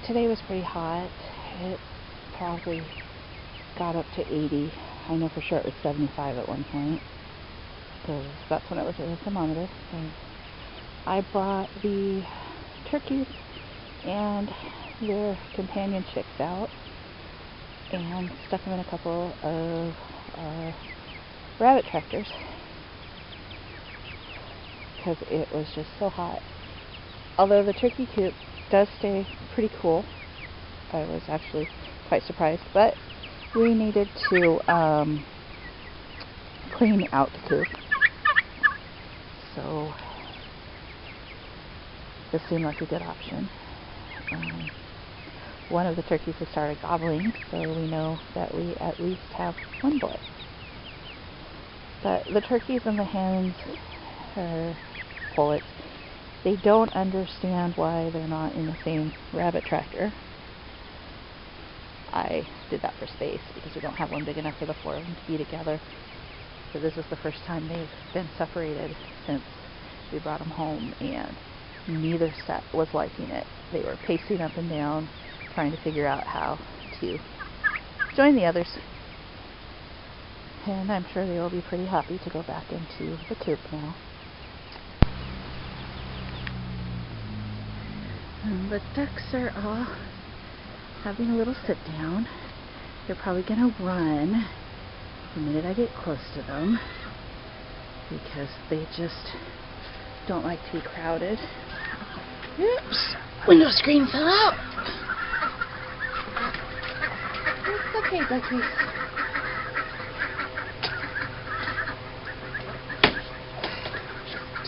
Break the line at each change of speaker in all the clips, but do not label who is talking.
today was pretty hot. It probably got up to 80. I know for sure it was 75 at one point, because that's when it was at the thermometer. So I brought the turkeys and their companion chicks out and stuck them in a couple of rabbit tractors because it was just so hot. Although the turkey coop does stay pretty cool, I was actually quite surprised, but we needed to clean out the coop, so this seemed like a good option. One of the turkeys has started gobbling, so we know that we at least have one boy. But the turkeys and the hens, or pullets, they don't understand why they're not in the same rabbit tractor. I did that for space because we don't have one big enough for the four of them to be together. So this is the first time they've been separated since we brought them home, and neither set was liking it. They were pacing up and down, trying to figure out how to join the others. And I'm sure they will be pretty happy to go back into the coop now. And the ducks are all having a little sit down. They're probably going to run the minute I get close to them, because they just don't like to be crowded. Oops! Window screen fell out! It's okay, duckies.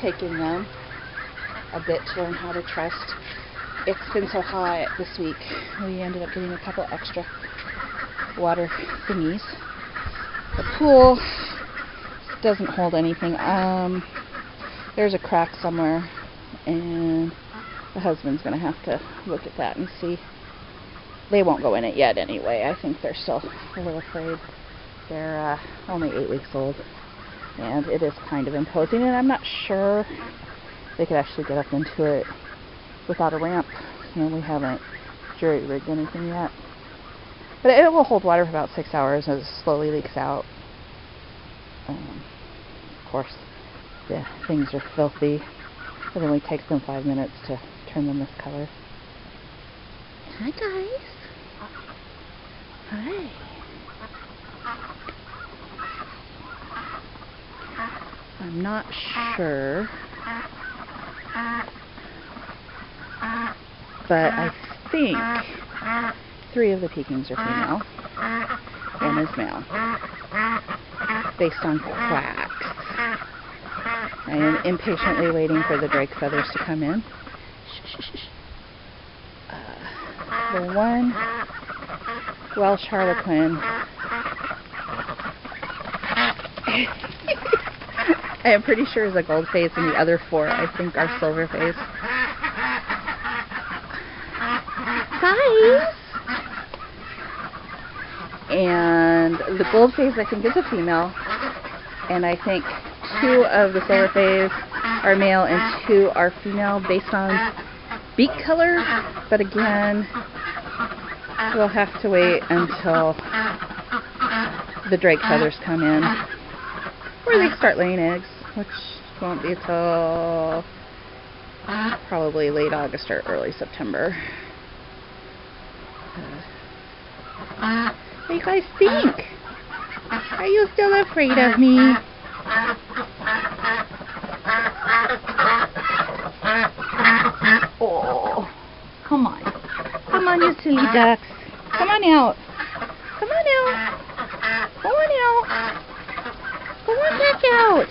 Taking them a bit to learn how to trust. It's been so hot this week, we ended up getting a couple extra water thingies. The pool doesn't hold anything. There's a crack somewhere, and the husband's going to have to look at that and see. They won't go in it yet anyway. I think they're still a little afraid. They're only 8 weeks old, and it is kind of imposing, and I'm not sure they could actually get up into it without a ramp. You know, we haven't jury-rigged anything yet. But it will hold water for about 6 hours as it slowly leaks out. Of course, the things are filthy. It only takes them 5 minutes to turn them this color. Hi, guys. Hi. I'm not sure, but I think 3 of the Pekings are female. One is male, based on quacks. I am impatiently waiting for the drake feathers to come in. The one Welsh Harlequin I am pretty sure is a gold face, and the other 4 I think are silver face. Guys! And the gold face I think is a female, and I think 2 of the silver face are male and 2 are female based on beak color, but again, we'll have to wait until the drake feathers come in, or they start laying eggs, which won't be till probably late August or early September. What do you guys think? Are you still afraid of me? Oh, come on. Come on, you silly ducks. Come on out. Come on out. Come on out. Come on back out.